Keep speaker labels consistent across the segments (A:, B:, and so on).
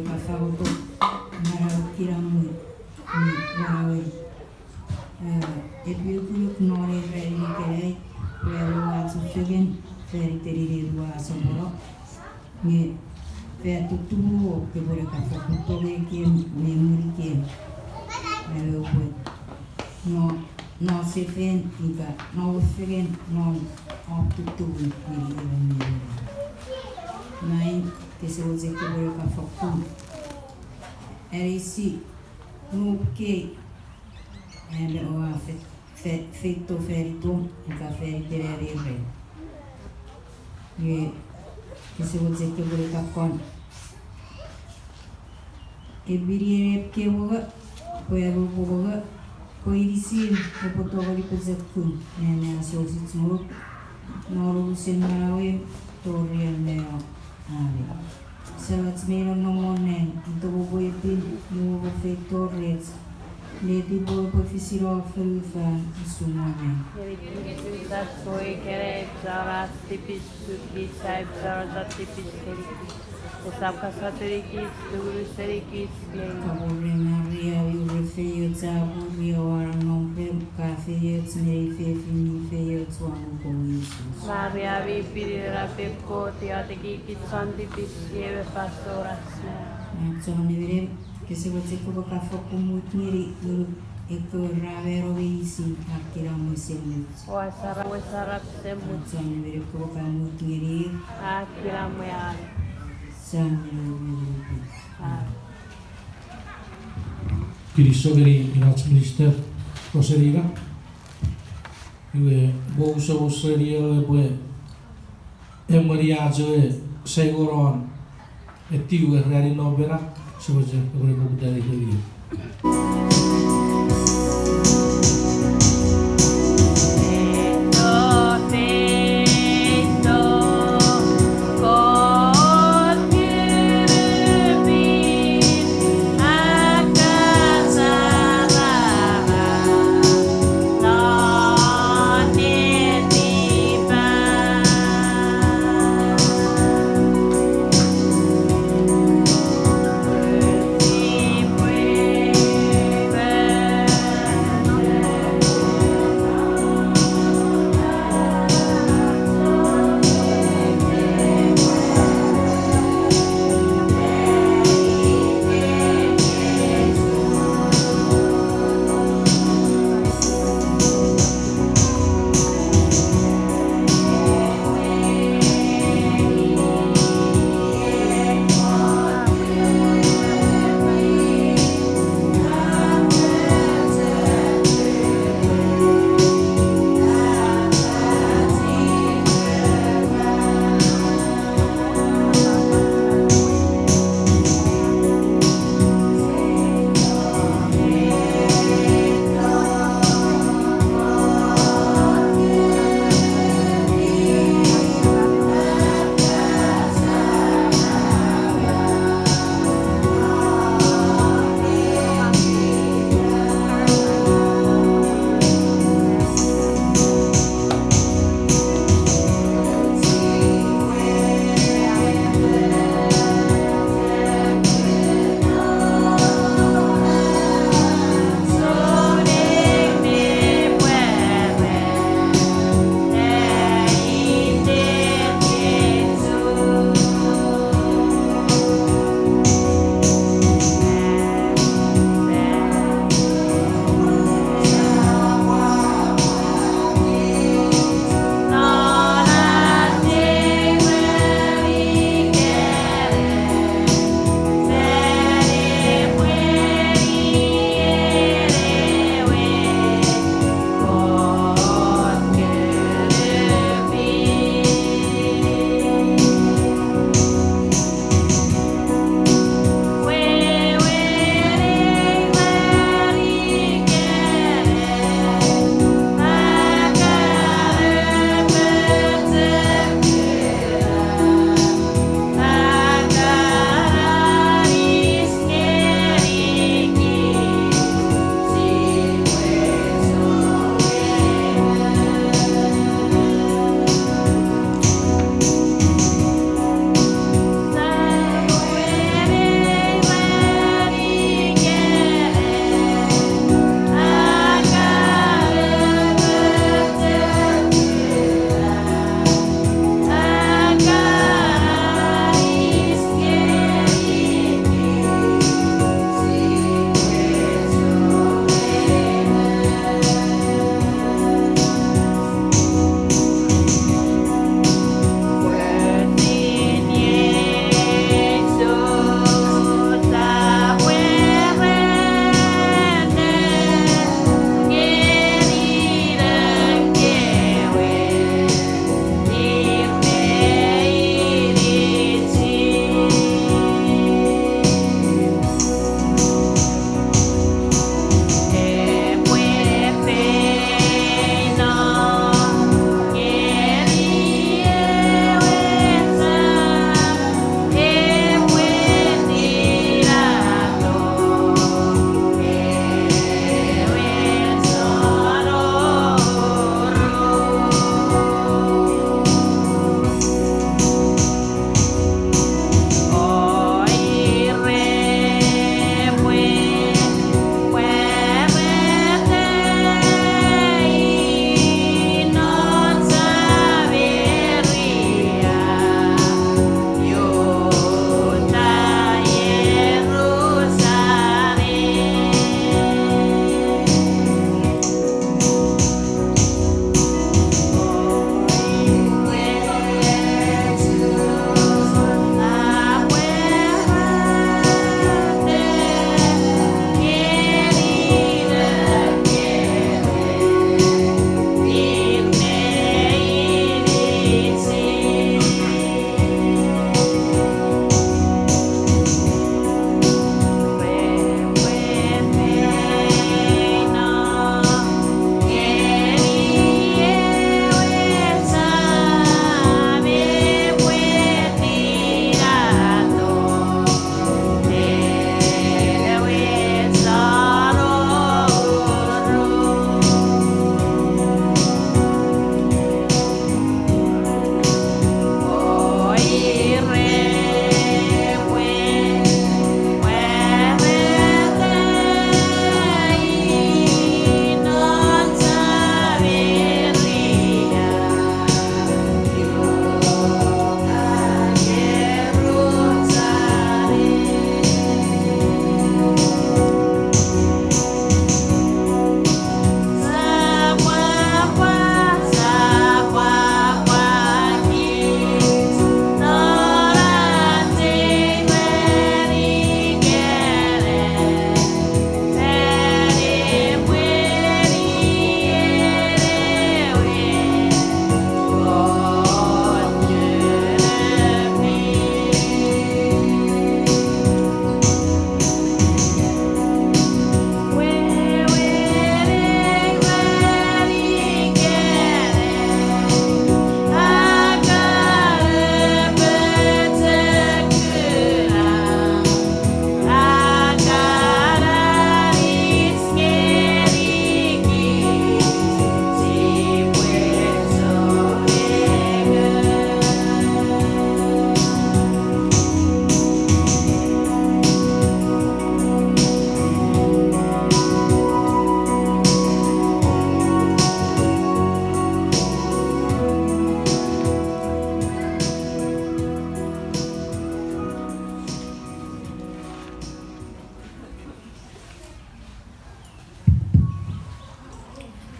A: Kafagoto Marakiramu Marawi Epiukuluk Nore Ferry Kerei Wero Sugen Ferry Terirua Samoro Ne Fertutu che vuole Kafagoto che memori che no se fen iga no fegen non tutu nai che se vuole che vuole Kafagoto REC no che ho fatto ferito in caffè per REN che se vuole che vuole Kafagoto e birire che vuole poi avevo poi di sì ho potuto ripetere nella sua situazione non lo sembra torri al mio se meno non è dopo poi il nuovo fatto rez le tipo poi fissero fa su nome
B: da poi che era tipis di sai da tipis Usapka satirikis, turuserikis,
A: Kabore Maria, Urefeo, Zaburio, Aranompe, Cafeo, Snefe, Finifeo, Tuamuco, Jesus.
B: Maria vipirira pecco, teatekikis, santipis, sieve pastoras.
A: Sono vedere che se vuoi come caffè con mutniri e con ravero visi, acchiramo i segni.
B: Wasarap sembut,
A: Sono vedere come mutniri,
B: akiramu ya.
C: Kirisogeri INACH Minister Roseriga Iwe Bousa Rio Ewe Emariajo e Segoron e Tiwe Rari Nobera Sebagai Beberapa dari Rio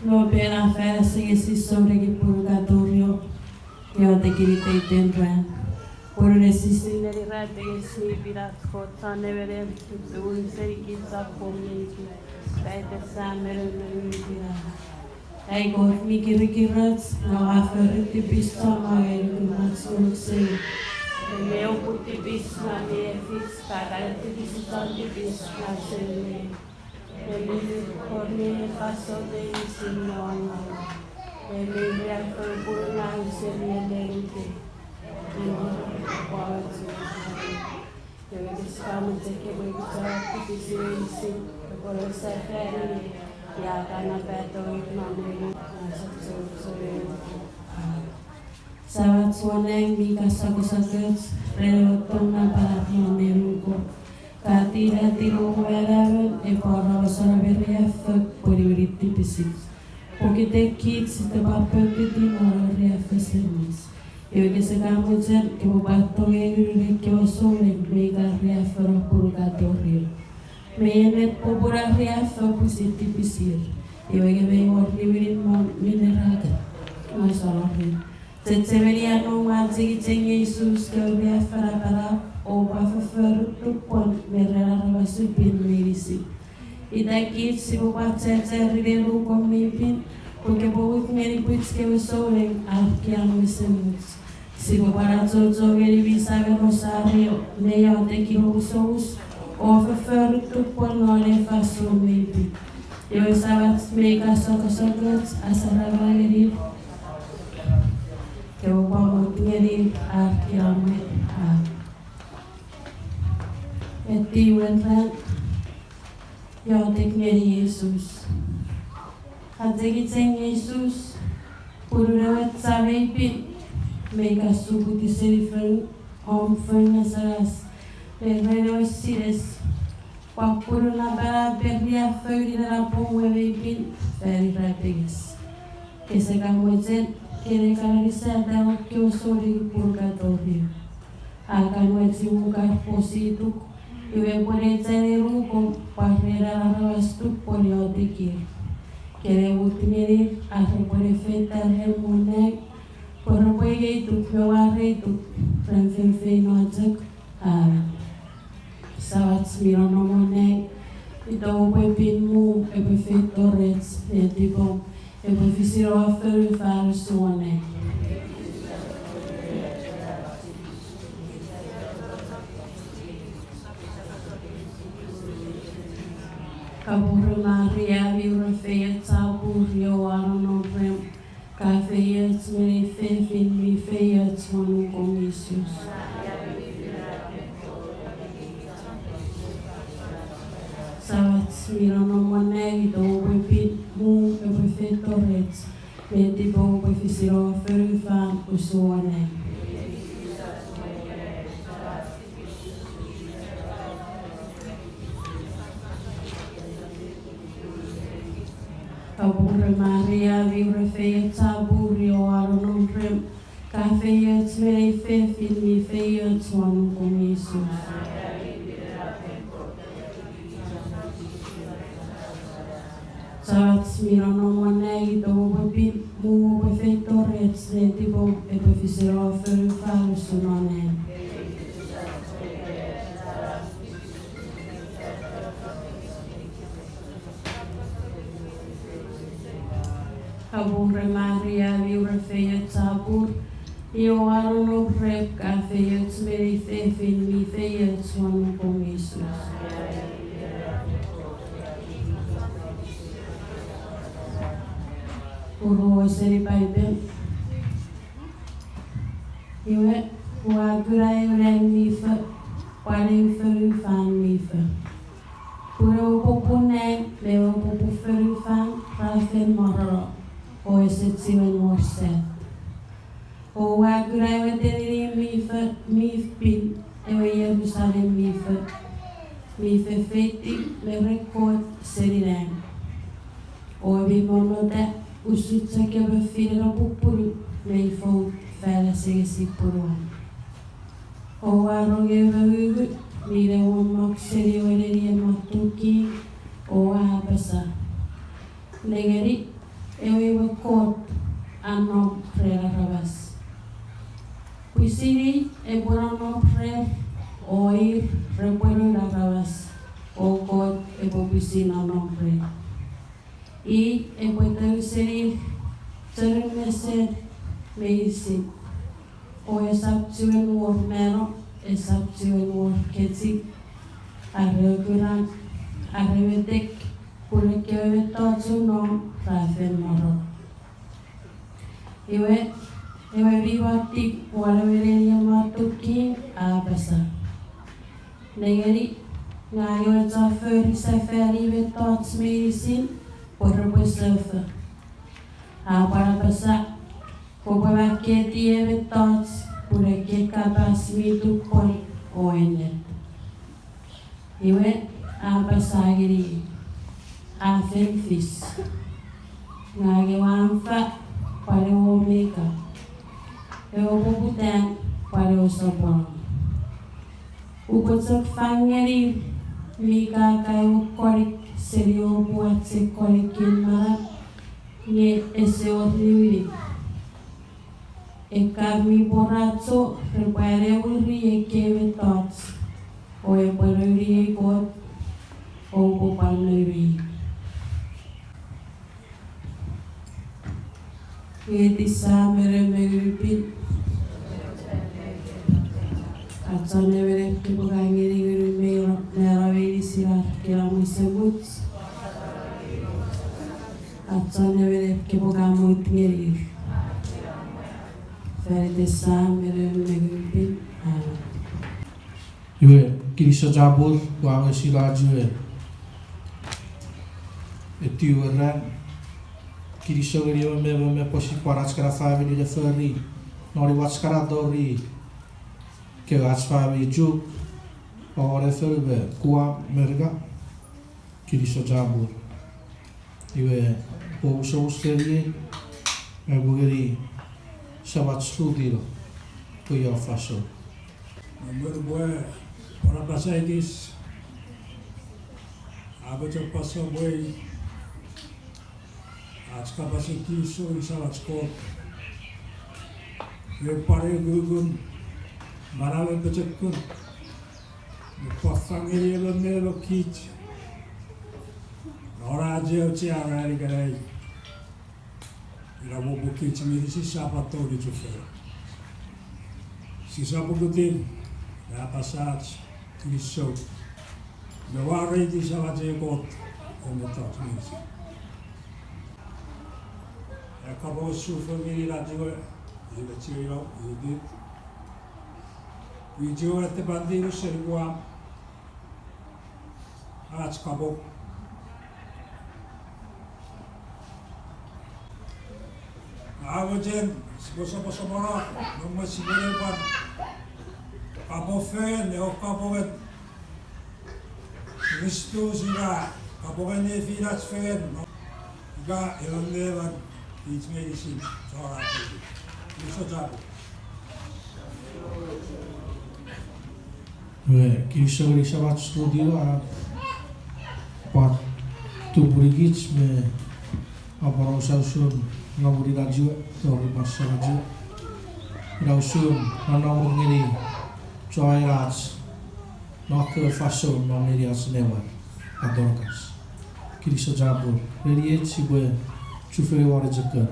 D: no pera fera segesi sobre que purgatorio yo te quirite tendrán por resistir
B: Sineri rätegesi pidas kotsan everen tuun serikisa pomniki. Päite säämeren ympirä.
D: ei kort mikirikirats no aferitti pista magelikunnats ulsei
B: Me oputti pisna miefis, karaetti pisanti pisna selle. Eli korneen kasote sinne on. Eli riäkkön purnaisen jälenki. Joikis kaamut tekee saatti pisiisi, koko sähäri ja kannapäätoikmanen naiset suutsurin.
D: Savat suoneen viikassa kosaköts relevottomna parahioneruko. Kaatira tiruhu elävän epäarvoisarveriäffö pori pisits. Poki tekkiit sitten pappötti timororiäffösemmis. Joikis kaamutsen kemupaattoge yrirekki osuuden miikariäfföro purgatorio. Meidän et popurariäffö pusitti pisir. Joike vei orlivirin mineraakat. Noisalorin. Se venia nunga tsikitseng Jesus keuria farapara opa föruttukon merrarava sypin mirisi. Itä kiitsi pupat tserride lukon miipin, kuinka puhuit meri pitskeve solen arkianuisemmuts. Sivu paratsoutso veri viisave rosario, neja teki rousous, opa föruttukon noille fassun miipin. Joisavat meikassa kosokrats asaravagerir. Kau bangun ngeri arkiamme et Ewin jag tek ngeri Jesus ΑCHECHEM Jesus purrawat saveipin meikä suputi serifön omföngasaras perreroissides pappuruna pärä perriä föydinä pungueveipin färiräpiges kesäkammuitsen kene kanalisäätä okkio sori purgatorio. Alkanuetsi mukaan posituk, Ewin pureitseni ruukon parreera arvastu poliotikir. Kene uuttimeni arrepore fettar helmunnäk, porpoigeituk jovareituk, renfenfeinoatsak aaven. Savats mironomonnäk, itoupepin muu epefettorets etipom, epefisiroa förufär suone. Kabur Maria viure feet saapur joanonobrem, ka feet meri fefin mi feet suonu komissius. Savats mironomonnäk itoupepin muu epefettorets, etipom epefisiroa förufär suone. Kabur Maria viure feet saapur joanonobrem, ka feet meri fefin mi feet suonu komissius. Savats mironomonnäk itoupepin muu epefettorets, etipom epefisiroa förufär suone. Kabur Maria viure feet saapur joanonobrem, ka feet meri fefin mi feet suonu komissius. Uruiseri päivän. Ewin huagra euren mifa, paljon förufan mifa. Puro pupuneen, leo pupu förufan, rafen morro, oiset siven morset. Huagra euren mifa, mifpin, Ewin Jerusalem mifa. Mifa fetti, le rekord serinen. Oivi monota, usutsa kebe firra puppuru, lei fout fäällä segesi puruan. Oaro gebe hyvy, niiden ommakseri oidenien mattuki, oa pasa. Legeri, puru nakawas okot e pobisina nombre. I e poitau seri terun meser meisi. O e saptuen war mero e saptuen war ketsik. Arreukuran arreuetek pure kewe totsu no rafen moro. Ewe vivatik walawerenia matuki abasa. Negeri ngayo zafer safari ve tots medicine por reserve. Para basa ko ba keti eve tots pure ke kapas mitu por oenet. Ewe abasa giri afen fis. Ngage wamfa para omega. Eu puputan para o sabão. O potsok fangeri mika kayo korik serio buat se korikin mara nye ese orliwi. E kami boratso repare uri e keve tots o e paruri e kot o popanuri. E disa mere megripin Atsane vere kibugangiri guru meira nera veri sirar kiramu sebut. Atsane vere kibugamu tingeri. Fere desa mere megripin.
C: Ewin, kirisa jabur wanga silaju e tiu REN. Kirisa gari me posi paras kara family de ferry. Nori wats kara dori. Que as family juk ore ferbe kuam merga kirisa jabur. Iwe po useri e bugeri sabat studiro puya faso.
E: Berbuat orang bahasa Inggris, apa tu pasal buat, askar bahasa Inggris so isalat skor, repare gugun, marawe pecekun, pasang ini lemah kich, orang aja uciara hari kerai, ira mau bukit cemiri si siapa tahu di cufer, si siapa bukutin. Passage Cristo. De waarheid is wat je God om het te doen. Ik heb ook zoveel meer dat je het je wel doet. Wie je het bandido serguam. Aach kabo. Awajen, bosa mora, nomor sibere pan. Kabo fen, eu kabo het Christus ira, kabo ne firas fen, ga elondevan iets medicine, zora het. Isso jabu.
C: Kirisa gari sabat studio a pat tu brigits me aparo sausun ngaburi radio tori masa radio rausun nanau ngiri Joy Rats, not the fashion, no medias never, adorcas. Kirisa jabur, radiate sigue, chufere warijaka.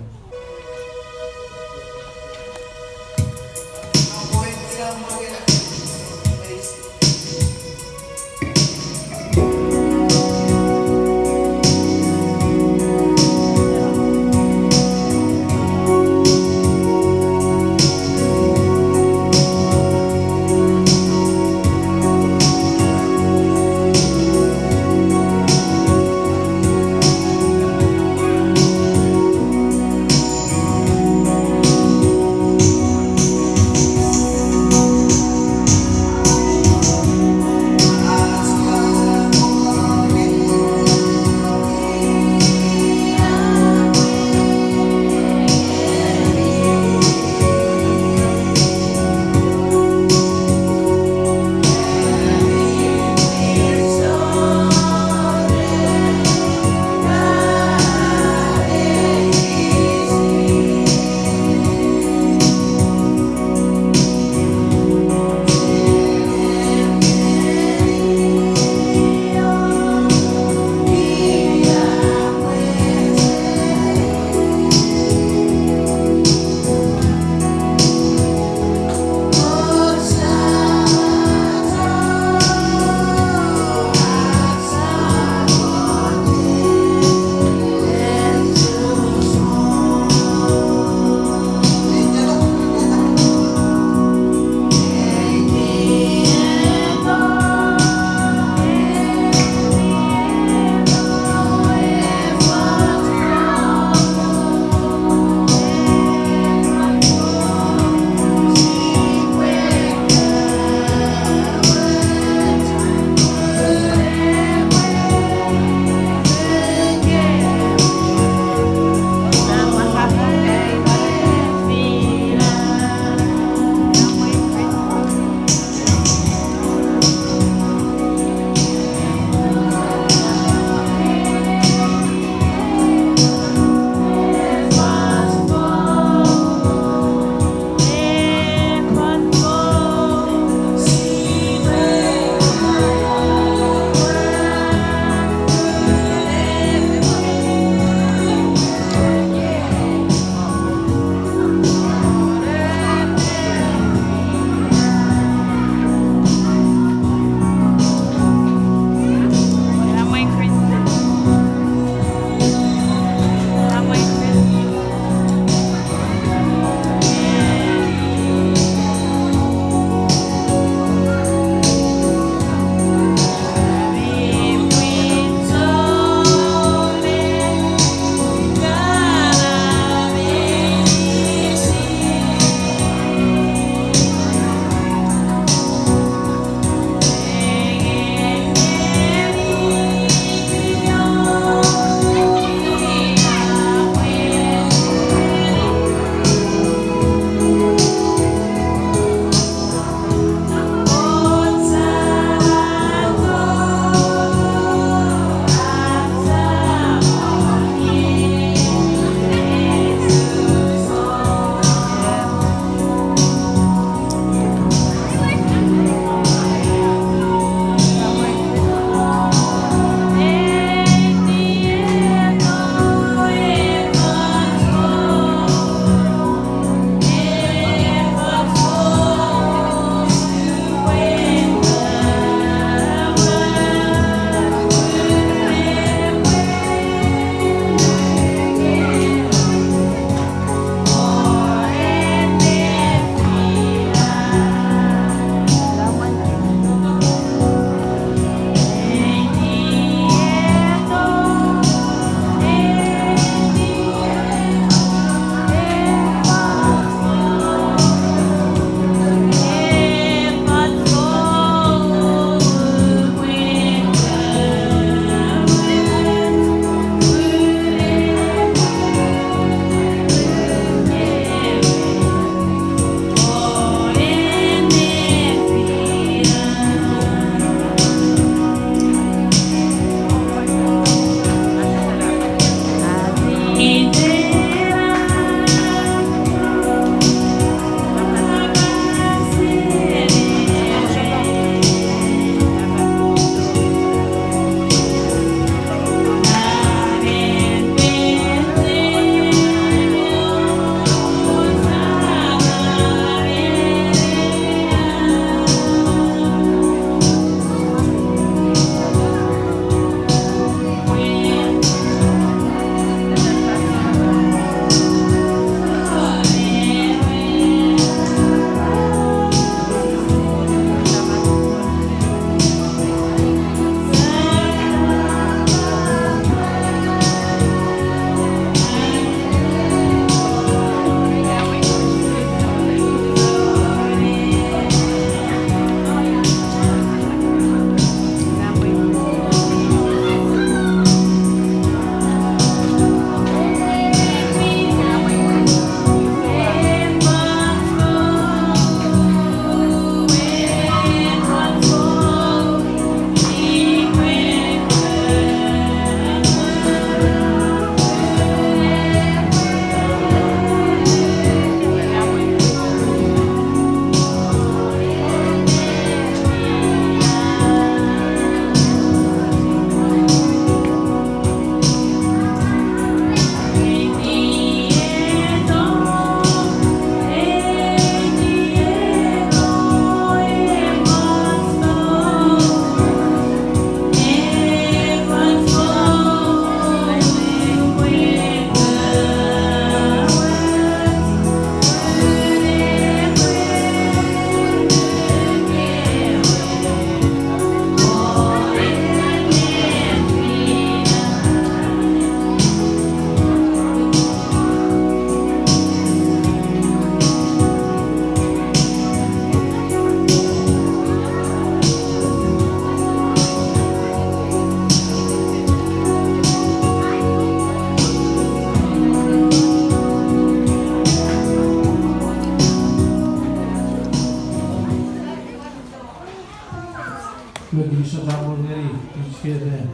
C: jabon ngeri Chuukese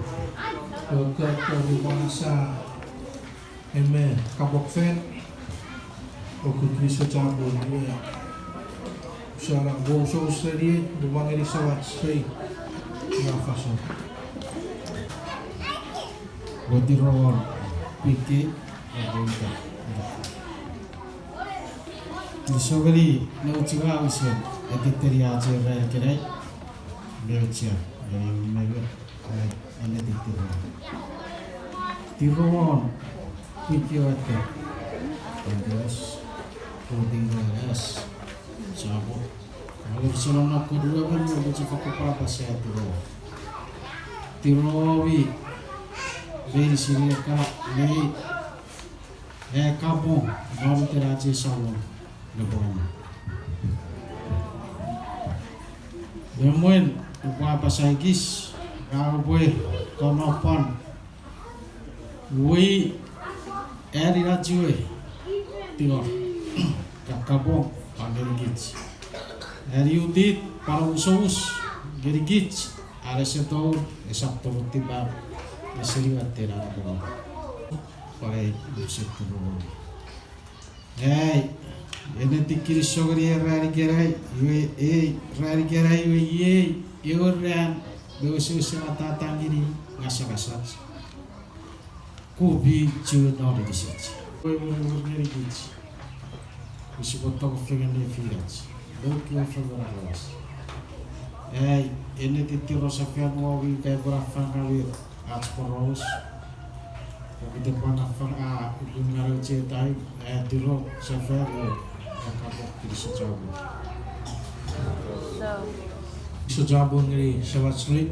C: ke bangsa eme kabok fen oku Kristo jabon ya seorang boso sendiri rumah ngeri sawat sei ya faso
F: Boti ron piki abunta Disogari no chiga usen ekiteri aje re kere leuchia mebe ane dikti tiron piki wate Dios Dios sabo kalau selama kedua kan mau cepat apa saya tirowi Veri sini ka nei kapo non teraje salon lebon. Demoin upah pasaigis kalau boleh konopan wui eri rajue tior kapo pangerigich eri udit para usus gerigich ada setor esak tiba Mesiri watera ko pare buset ko ene tikiri sogri rari gerai rari gerai ran dosu semata tangiri ngasa kubi chu no di sech ko ngeri gichi usiboto ko fegende firach doki favoralas ene titiro safian wawi kay brafa ngawir Asporos, tapi depan afan ibu ngaruh cetai, tiro sefer kapok di sejabun.
C: Sejabun ngeri sawat sri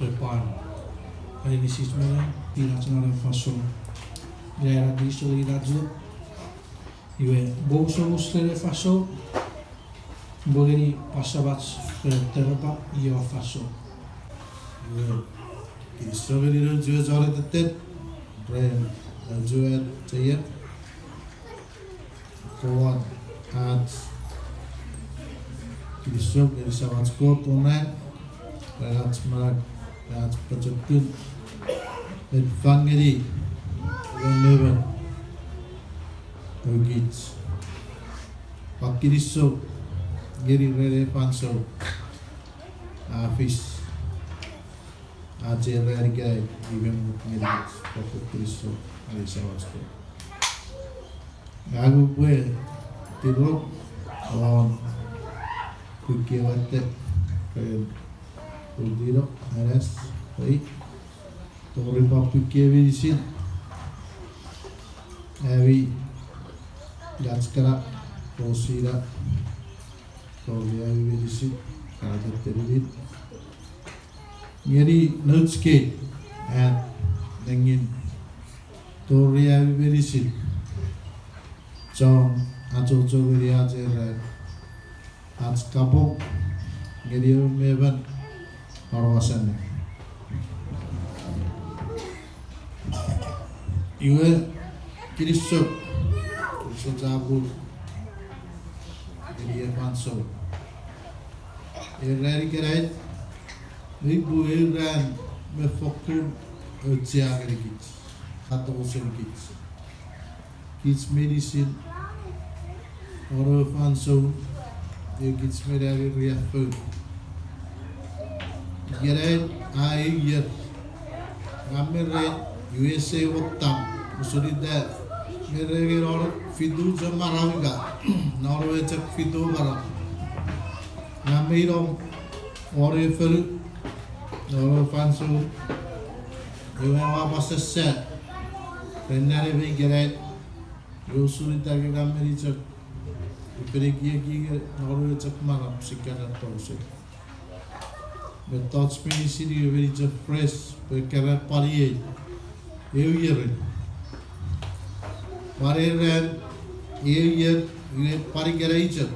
C: depan hari ini sismenya tidak sengaja faso daerah di solidario iwe boso ustere faso boleh pasabat terba iya faso Strawberry ro jual jore tete, REN jual caya, kawan kisok dari sawat skot online, rehat semarang, rehat pecetun, dan fangeri, meban, ogits, pakirisok, geri rere pansok, afis. Aje rargai even mukmiris pokok Kristo ali sawasko gagu gue tiro on kukiwate kayak udiro aras oi tori papi kevi disin avi ganskara posira tori avi disin kada teribit ngeri nutske at dengin toria berisit John ajo beri aje red ats kapok ngeri meban orwasan iwe kirisok jabur ngeri evanso erari kerait Ibu Ewin mefokur ujian kids atau ujian kids medicine orang fanso kids medari riafu gerai air kamera USA waktam usulida mereka orang fidu jamarawiga Norway cek fidu barang ngamirong orang fel Noro fansu, Ewin wapas set, penari be gerai, Yosuri tagi kameri cek, pergi Noro cek malam sikana tause. Betot spini sini Ewin cek fresh, perkara pari, Ewin pari ren, Ewin pari gerai cek,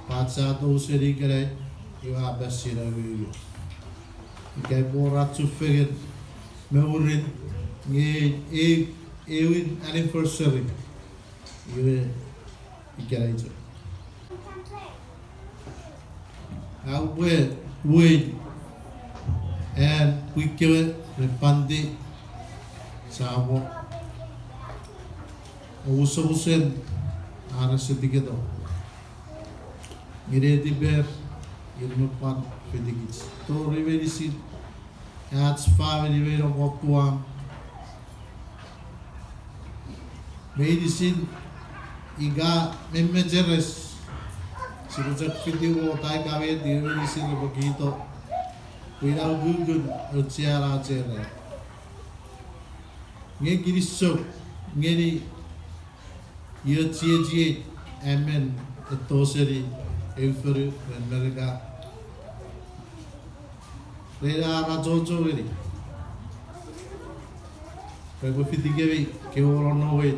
C: paca tause di gerai. Iwa basira wiyo. Ikai borat sufegen meurin Ewin anniversary. Iwe ikara itu.
G: Ewin, and we kill it with Pandi Sabo. Uso-usen ara sedikit o. Mire di ber, ilmu pan sedikit. To reverisin, ats family vero mopuang. Medicine iga memejeres. Sirujak video tay kawe di reverisin lo begitu. Without gugun uciara cere. Nge girisok ngeri ia cie amen etoseri eufori dan mereka reda rajojo ini. Kalau fitigevi keorono we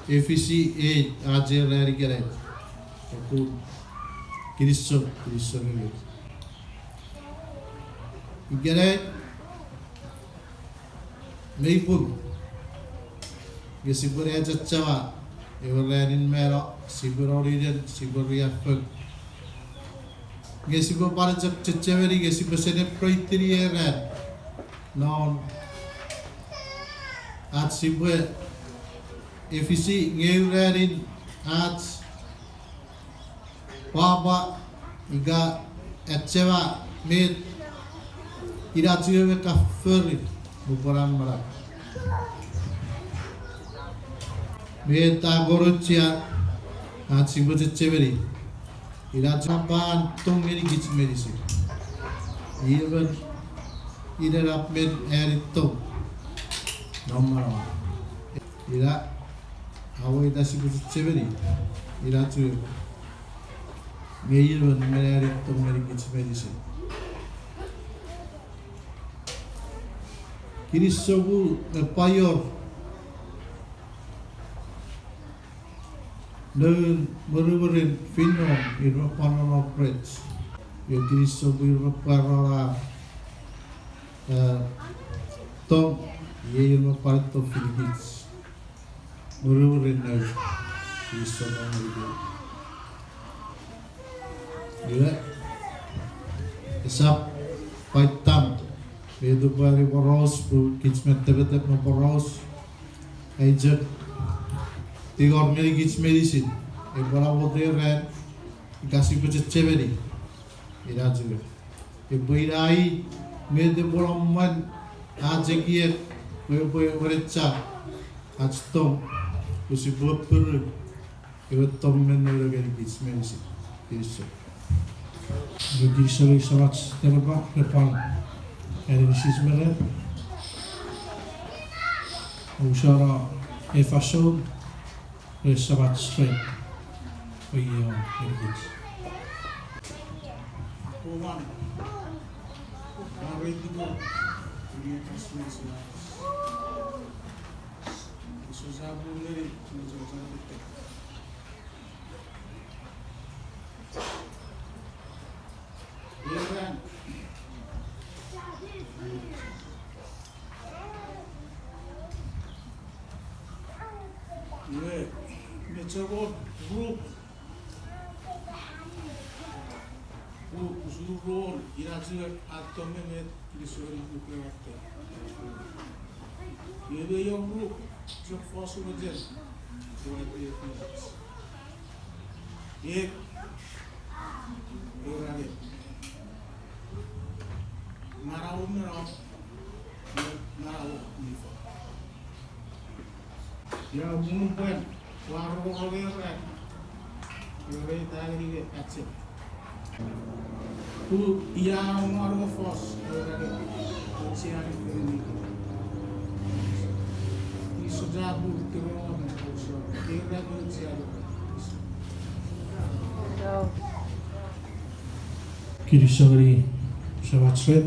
G: efisi ajer dari kere. Aku girisok ini. Igere meipun gesibur aja cawa euranin mero sibur origin sibur riafuk gesibur pada ceceweri gesibur sene proitri eran non at sibur efisi ngeuranin at baba iga etcewa med ira tuwe kafir bukuran merak Beta gorucia at simbol ceceweri ira capan tongeri gits medisi even ira rapmed erito nomor ira awai da simbol ceceweri ira tuwe even merito meri gits medisi kini sobu payor Learn beruberin finom irma panama prets. Yo kini sobu irma parala tom ye irma parto Philippines. Beruberin na kini sobu mereka. Yo esap paitam. Itu bari boros bu kismet tebet no boros. Ajak Tigor meri gits medicine, bora bote REN, kasih pecet ceberi, ira juga. Irai mede bora man aja kiet, boy bereca, atstom, usi buat per, tom menurut gari gits medicine, iso. Jadi sering salat terlepas depan, ada sismere, usara efasol. Sabat straight. Iya, ini.
F: Oman. Hari itu ini Christmas. Susah boleh mencoba itu. Iya kan? Iya. Mencoba grup Zuror iracı atome Kilisori Ukrayna'da. Yedi yavru çok fazla özel. Tuvalete yapıyoruz. Öğrenci. Marav nifa. Ya bunun ben warung oleh Yore tadi ke kacil. Yang warung fos siang ini. Sudah butuh kira siapa.
C: Kirisagari sahabat sret.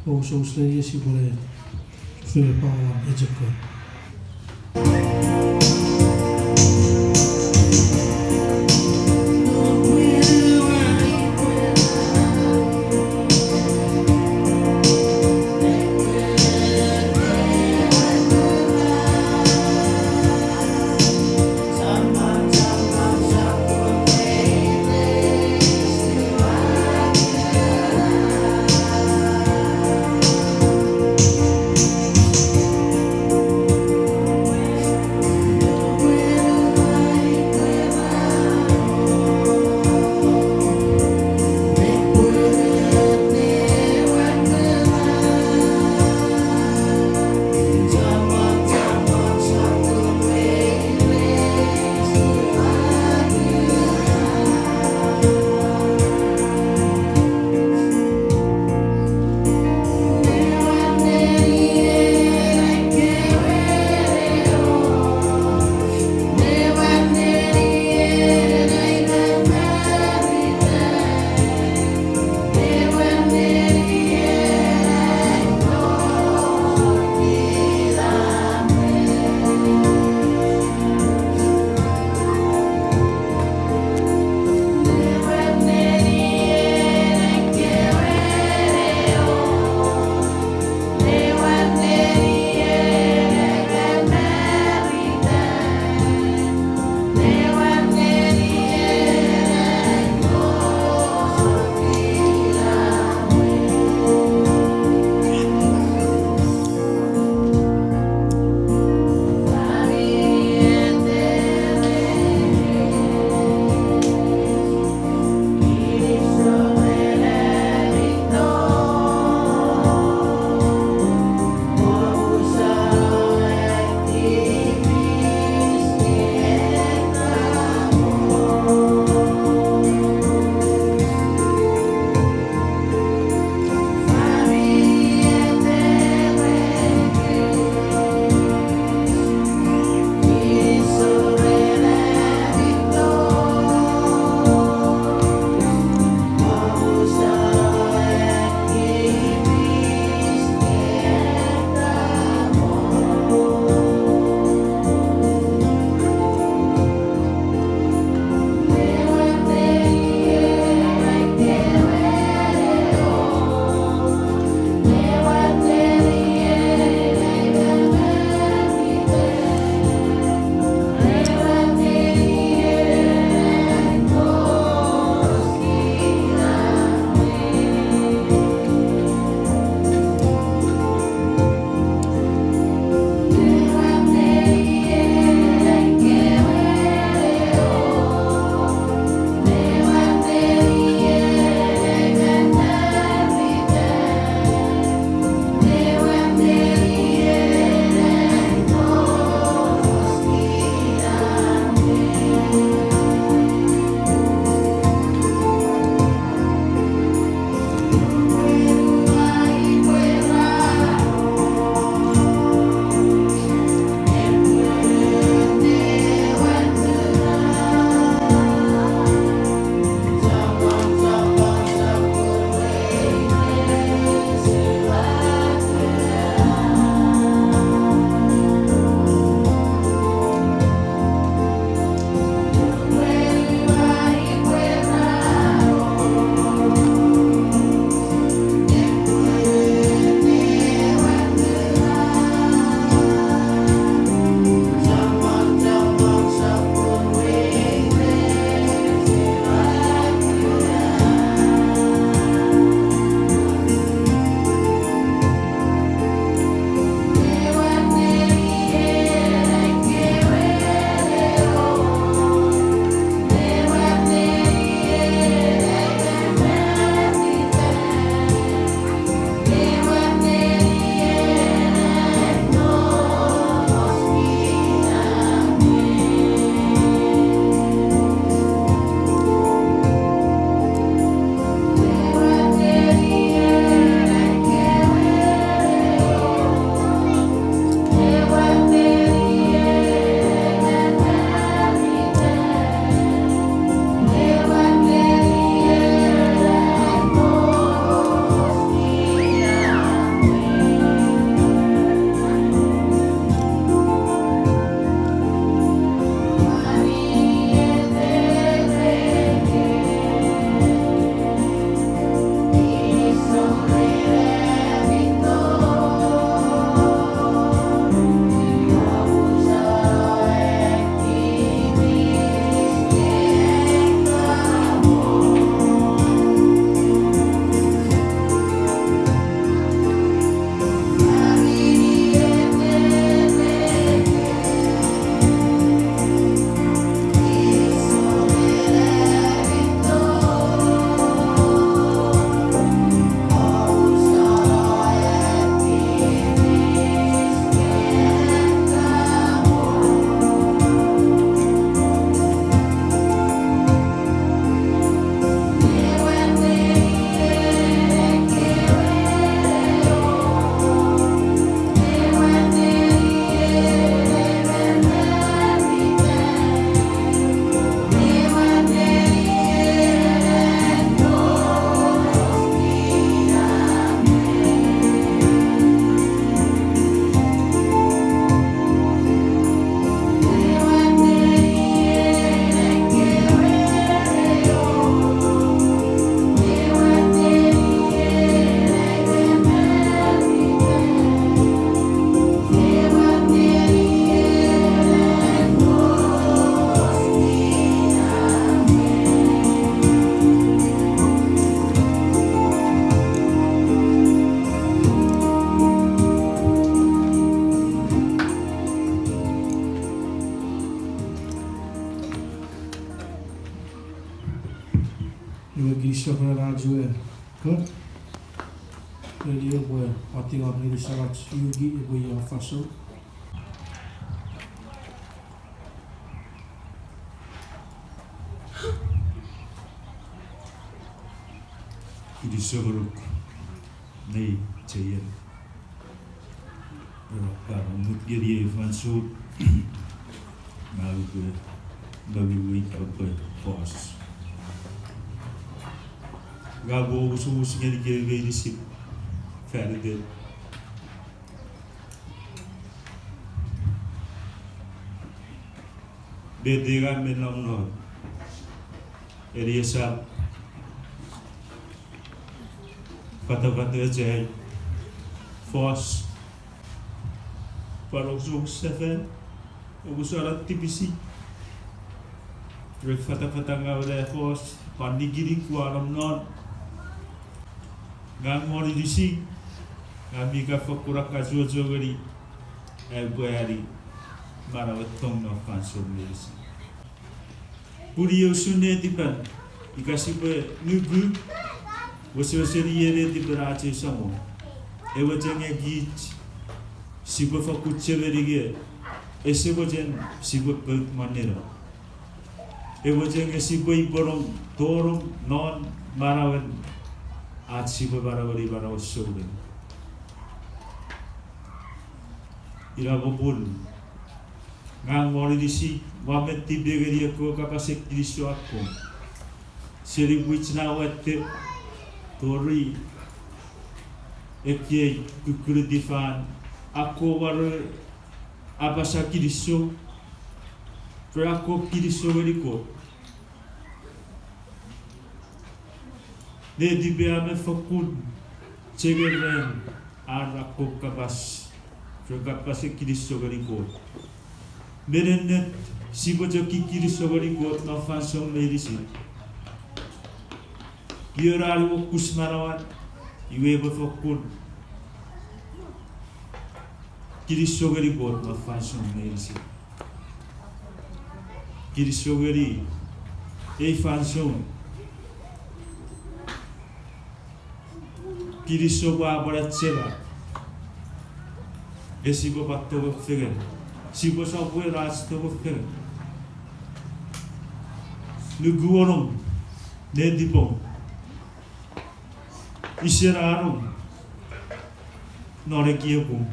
C: Uso usleri si boleh sudah pawan ecechen. Ewin Kiriso Raju ke dia boleh hati orang ini sangat yugi ibu yang faso.
H: Kiriso beruk nei ceyen. Berapa mut dia faso malu ke bagi apa fos. Gabo usus ngeri disip. Färdig. Bedega menomno. Eliasa. Fata jai. Fos. Parok sefen. Ubusara tipisi. Rek fata ngawle fos. Pandigiri kuaram non. Ngamori disi. Kami ka fakura ka jojo gari goyari marawatong no fanso meris. Puri usune tipan ikasi pe nugu wososeri yere tipara che samo. Ewa jenge git sibo fakuche berige esebo jen sibo pe manero. Ewa jenge sibo iborong torong non marawan at sibo barawari barawasore. Irabobul ngang mori disi wamet tibegeri ako kapasek diso ako seri which now at the tori ekye kukuru difan ako war abasa kidiso pero ako kidiso veriko de dibeame fakun cegeren ar ako kapas Chuukese Kiriso gariko. Berennet sibojo Kiriso gariko na fansong medisi. Yorari wo kusmarawan iwe bafokun. Kiriso gariko na fansong medisi. Kiriso gari fansong. Kiriso ba baratseba. Esibo batto fegen, sibo sabwe ras to fegen. Luguorum, ne dipo. Iserarum, nore kiyokum.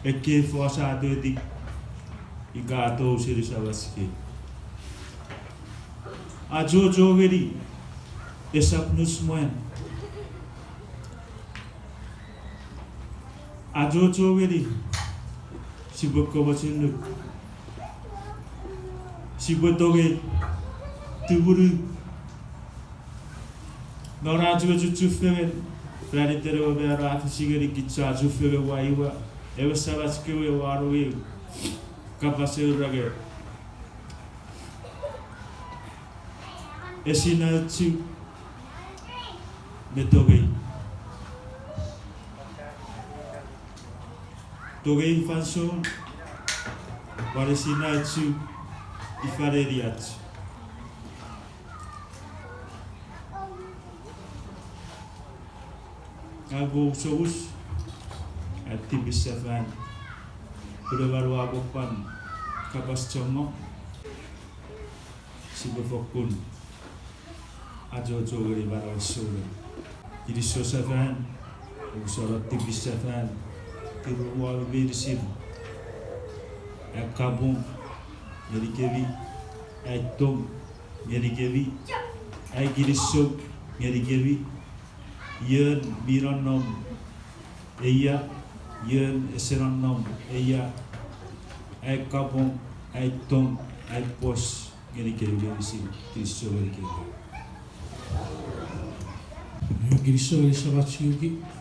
H: Eke fosa di igato sirisawaski. Ajo geri esapnus moen. Ajo geri sibo kobachinuk sibo toge tuburu nora ajo chufemen planetero bera afisigeri kitsa chufege waiwa ewa sabaske we waruwe kapase rage esina chu metoge Toge fanson paresina chu ifareriat. Ago sous atibis safan. Kudawaru agopan kapas chomo sibofokun ajo gari barawasura. Jadi sosafan usarat tibis safan. Tiruwa berisim, kabung, jadi kevi, tom, jadi kevi, girisok, jadi kevi, yen biranom, iya, yen eseranom, iya, kabung, tom, pos, jadi kevi berisim, girisok jadi kevi.
C: Girisok ini sahabat Chuukese.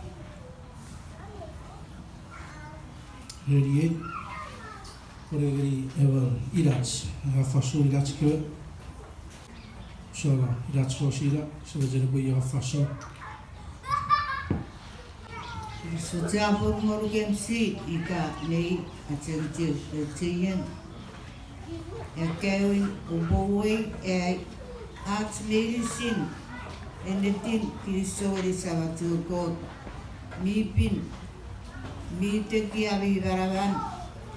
C: Rerie Koregeri Ewin INACH faso INACH ke sola INACH fosila sebagai buaya faso
A: Sejak pemurus MC ika nei ΑCHECHEM Ewin Ewin at medicine and the tin kirisori sabatu kot mi pin mi te kiavi varavan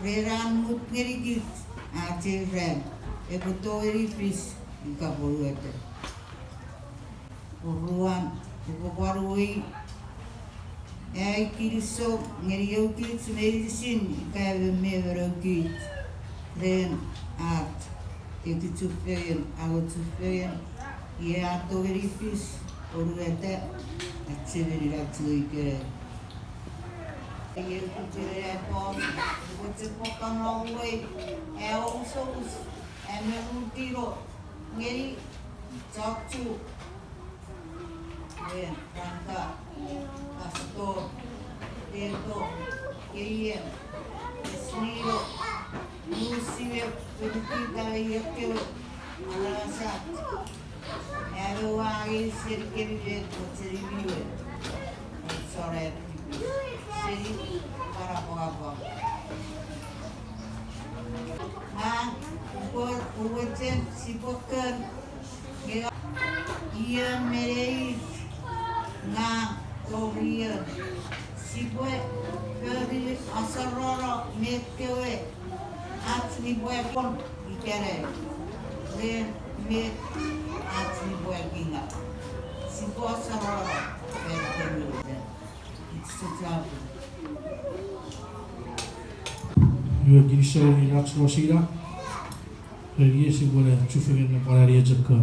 A: reran mut ngerigit ate ren e kutori fis ikapuete uruan upaparui e kiriso ngeriyo kit medicine kave mevero kit ren at eti tufeyen ago tufeyen ye atoveri fis oruete atseveri ratsuikere ye kutere pom kutere pokan away e also e merutiro ngeri chakchu ren ranta pastor Eto, Ewin, Esniro, Lucive, Putita, Yekio, Alasat, Everyone Sirkiri, Siriviwe, Sorry, Siri, Parapapa. And Uweten, Sipokan, Ian Merei, Na, Torian. Sibue, Ferdi, Asarora, Metewe, Atni Buepon, Ikere, Ren, Met, Atni Buepinga. Sibu Asarora, Ferdi, it's the trouble.
C: You are getting so in Iraq's Rosira. Yes, it will have to forget the Pararia Jaka.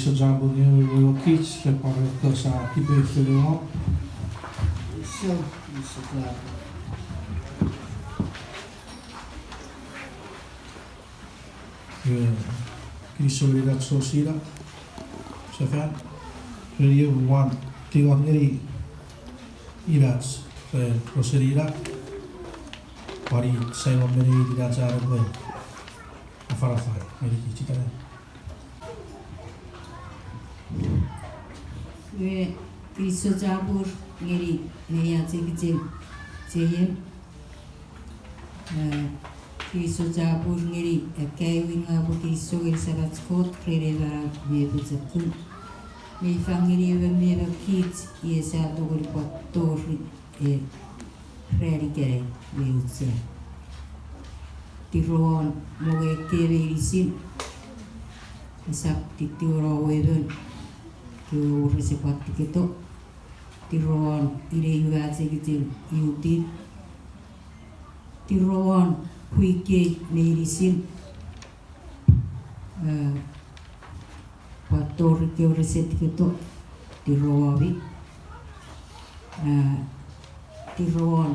C: Kiriso Jambu Ngiru Kids Repare Kosa Ibe Filimo
F: Iso ka
C: Kiriso Ira Sosira Sefan Radio 1 Tingon Ngiri Irats Roserira Pari Saimo Meri Diraja Arbe Afarafa Meri Kichitara
A: Kiriso Jabur Ngiri Neya Ecechechen Cheyen Kiriso Jabur Ngiri Ewin Abu Kiriso Sabat Scott Rerevara Mebuzakun Mefangiri Ewin Meba Kids Yesa Dogori Patori Rerigere Meuze Tiroan Moge Keverisin Esap Tituro Ewin Kyo Resepat Tiketo Tiroan Ire Ecechechen Yuti Tiroan Chuukese Merisin Patori Kyo Reset Tiketo Tiroavi Tiroan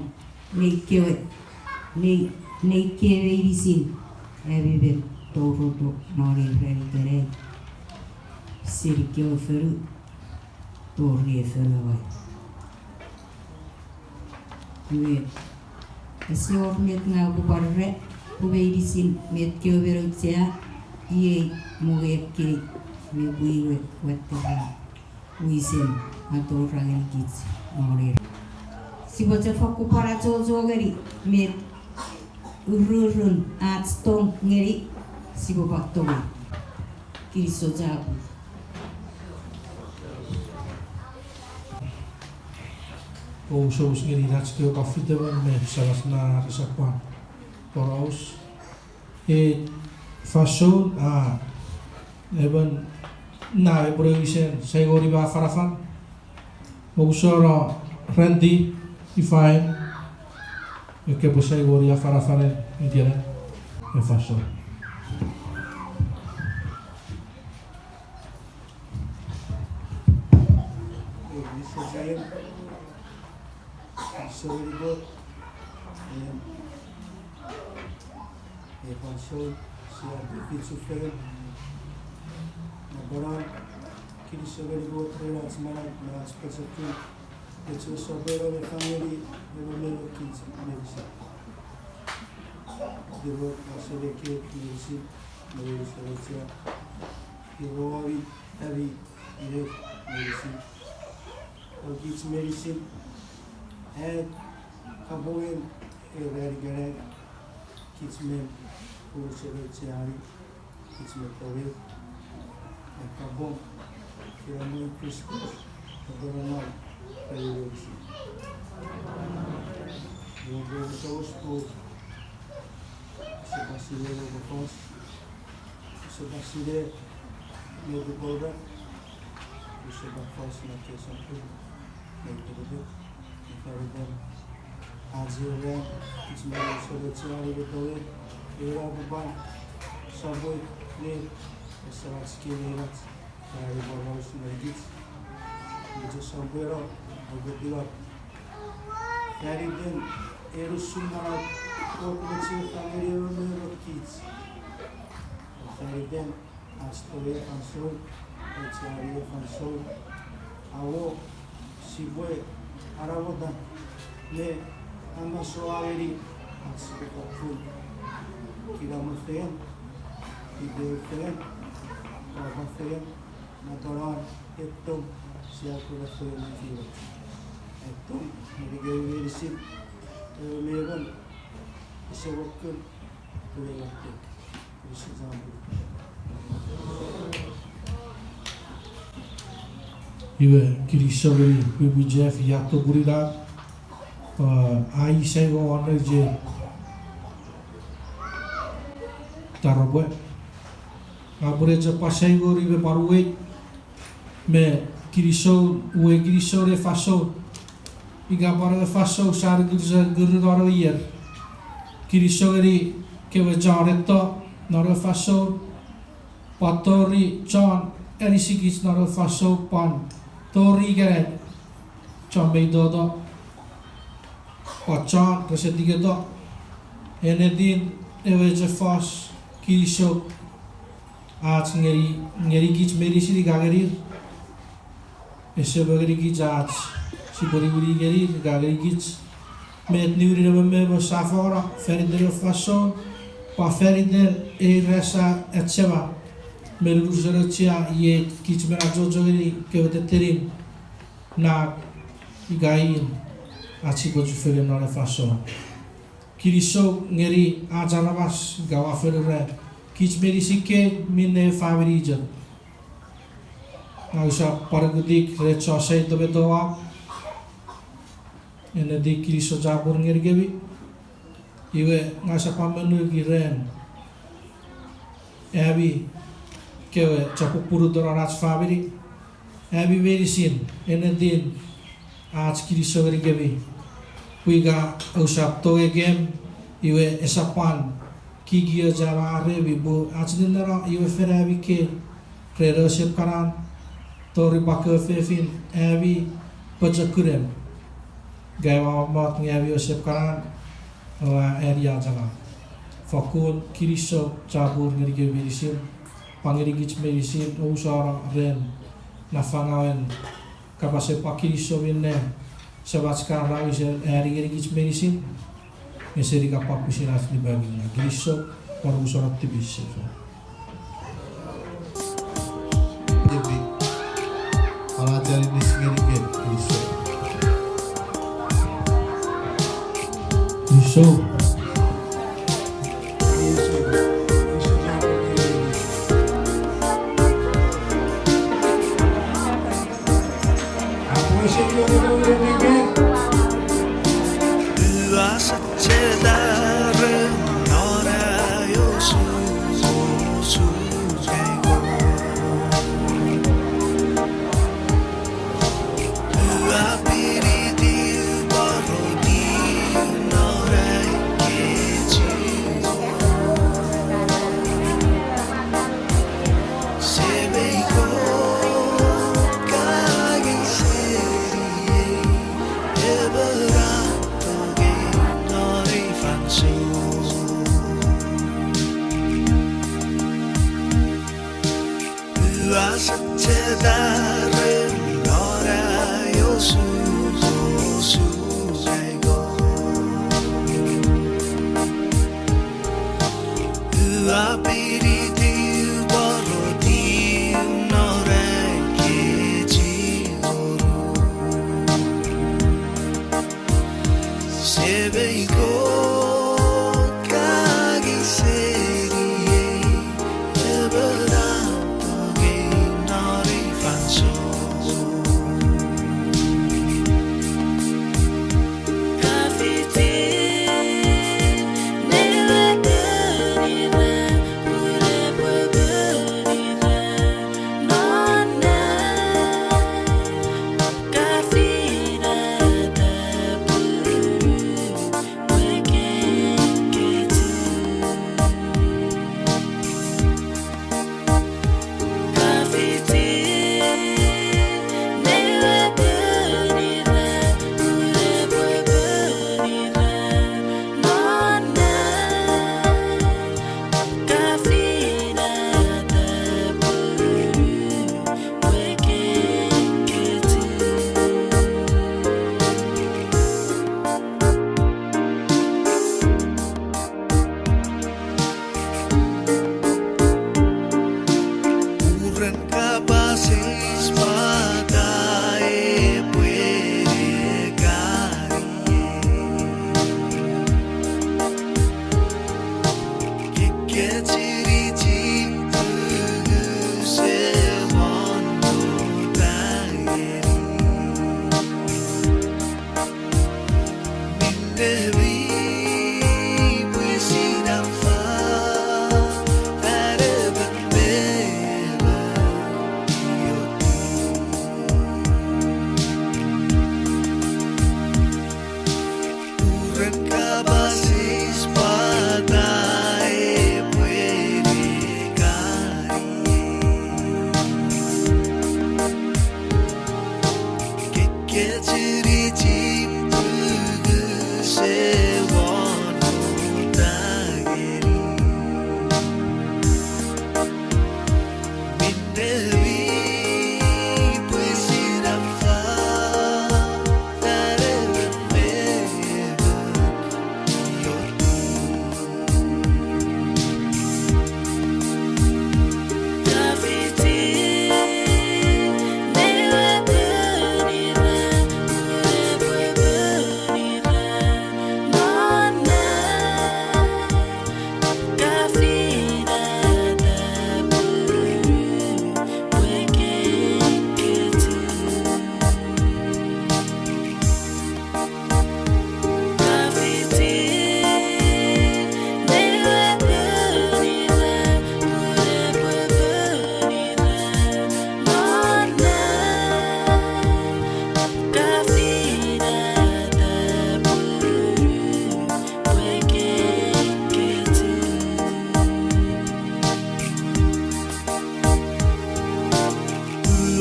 A: Neike Merisin Evivel Toroto Nori Rerigere Sirikyo Feru Torri Felavai Iwe Ese ormet nga bubarre Bubeirisin met kyo veroitsea Iei muge kiri Me buiwe Wettera Uisen Atorra Gelkits Norir Sibote foku para jojo geri Met Ururun Atstong ngeri Sibobaktogi Kiriso Jabu
C: O shows ngiri Natskio Kafitevan Me Salasna Risakwan Poraus Fasol Evan Na Ebrevisen Segori Ba Farafan Usora Rendi Ifain Eke po Segori Farafan Indiana Fasol
I: So very good. Fasol siya Kiriso Fair. Nabaran Kiriso very good. Relax manag na specific. It's a sobero the family. The little kids medicine. The work was a kid medicine. Medicine. The worry heavy medicine. Or kids medicine. And Kaboin Rerigere Kidsmen who Chari Kidsmen Tawil and Kabon Kiramon Christmas Kaboranal Rerigere. You go those who Sebasile Bofos Sebasile Nebukoda Sebafos Nakesan Nakesan Everything as you ran, it's made so that you are able to live out the bank. Subway, live, a Saratski, carry bonus like it. You just somewhere up, or good deal up. Carry them, Erosuna, what makes you family of kids. Carry them, as to live and soul, it's a live and soul. I walk, see where. Araboda ne anda soaveri asipokul kilometer idefen kafafen natural etom siakula feel etom navigate level isewokul kulelate isizambu
C: Iwe Kiriso Geri Bibi Jeff Yato Burida Ai Sego Onerje Tarabwe Abureja Pasego Rive Paruwe Me Kiriso Ue Kiriso de Faso Iga Para de Faso Sar Gurudaro Yer Kiriso Geri Kewe Jareto Nore Faso Patori John erisikis naro faso pan tori geret chambe dodo ochan presetiga do enedin eweje fas kiso आज ngeri gich meri siri gagarir ese bagari gich आज si bori geri gagari gich met niuri na me safora ferider fason pa ferider e resa etseva melur zerocia ye gich mera jojo geri keveteterim na igain aci boju fere na fason kiriso ngeri ajanabas gawa fere Kids medisike mine favorijen. Nou sa paragudik recha say to betoa. Ene di kiriso jabur ngergebi. Iwe ngasa pamenu ki REN. Abi kewe chapuk puru dorarats favori. Abi medisin ene din aats kiriso ngergebi. Kuiga usap toge game iwe esapan Kigia java revi bu achnindara iwe feravi ke rero sep karan tori bakka fefin avi pajakurem gaiwa mat ngavi sep karan wa area jala fakun kiriso cabur ngerige medisin pangirigich medisin usara REN nafangawen kapase pakiriso winne sebatska rawi se ngerigich medisin meseri kapap sinas di baginya griso paru sorat tibis
G: Devi ala jari ni singeri gen griso
J: So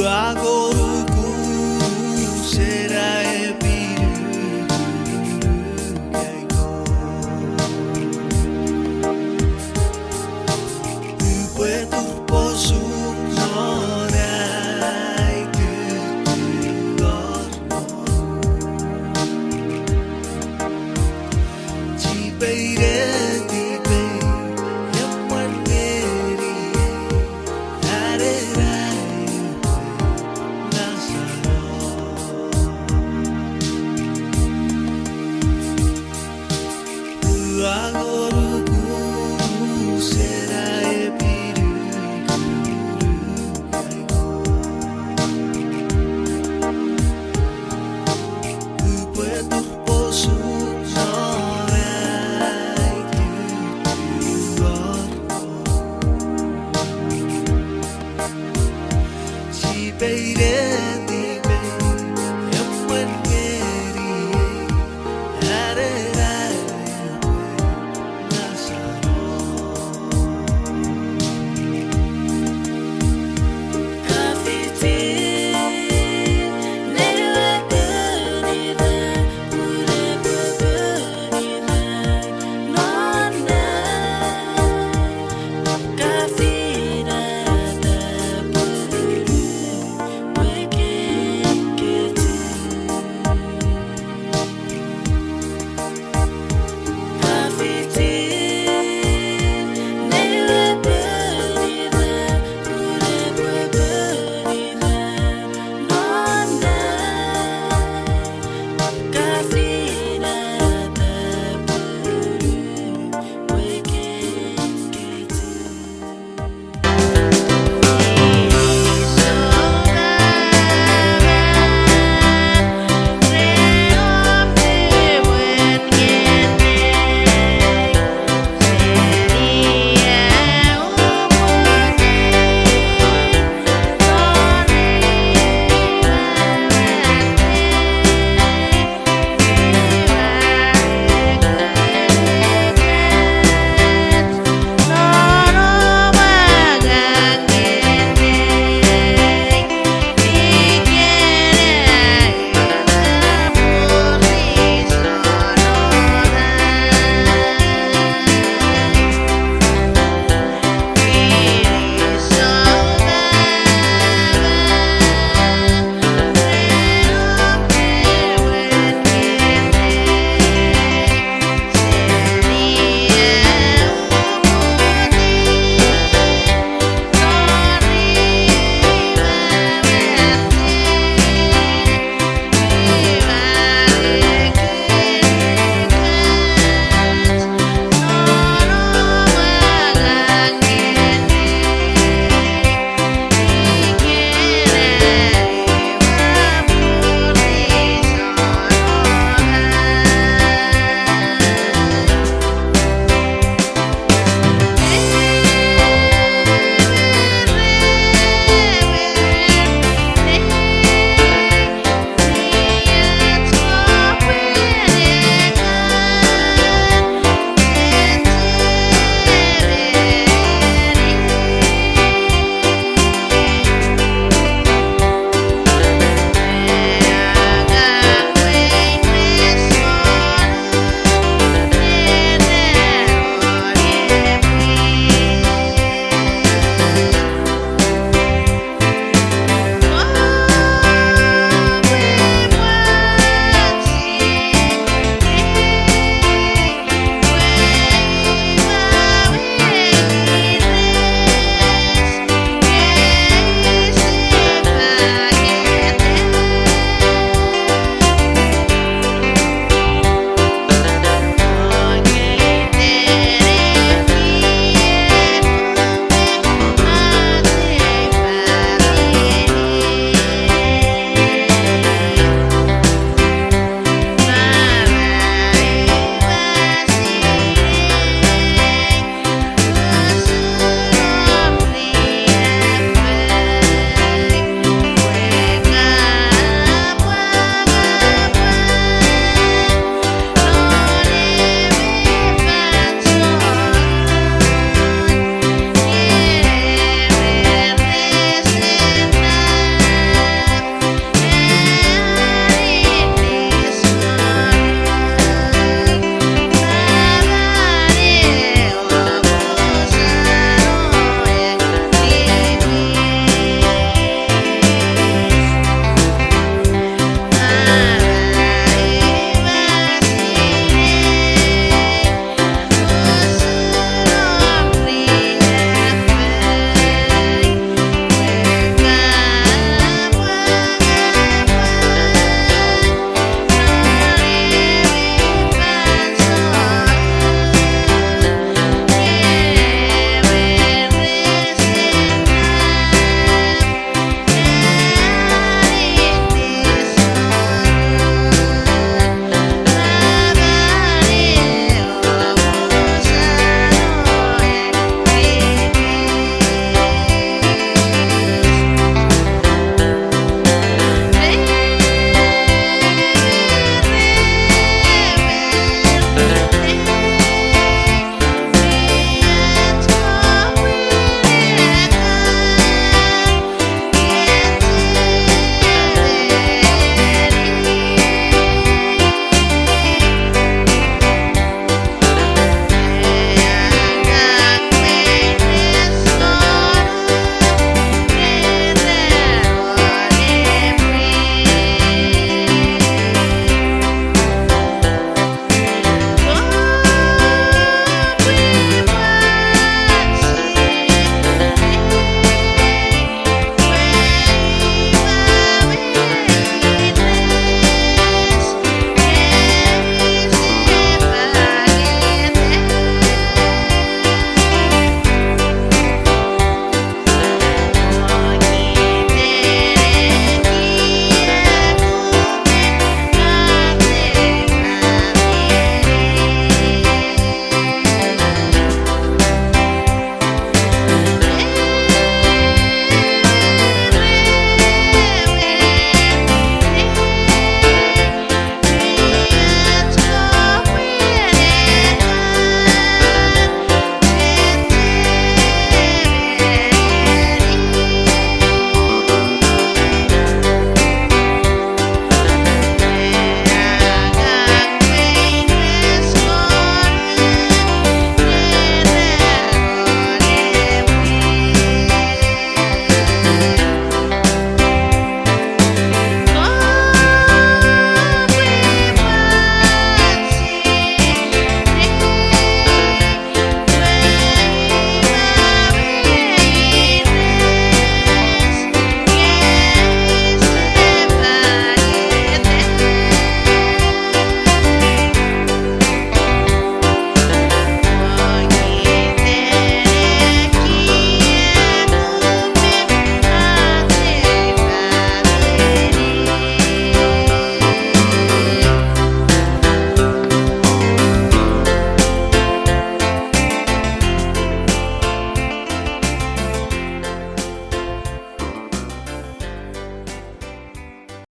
J: Agoruku será epiru kaiko Upetu posu norai tutuorno Cipeire tipe yaman meri arerai nasaro Agoruku será epiru kaiko Upetu posu norai tutuorno Cipeire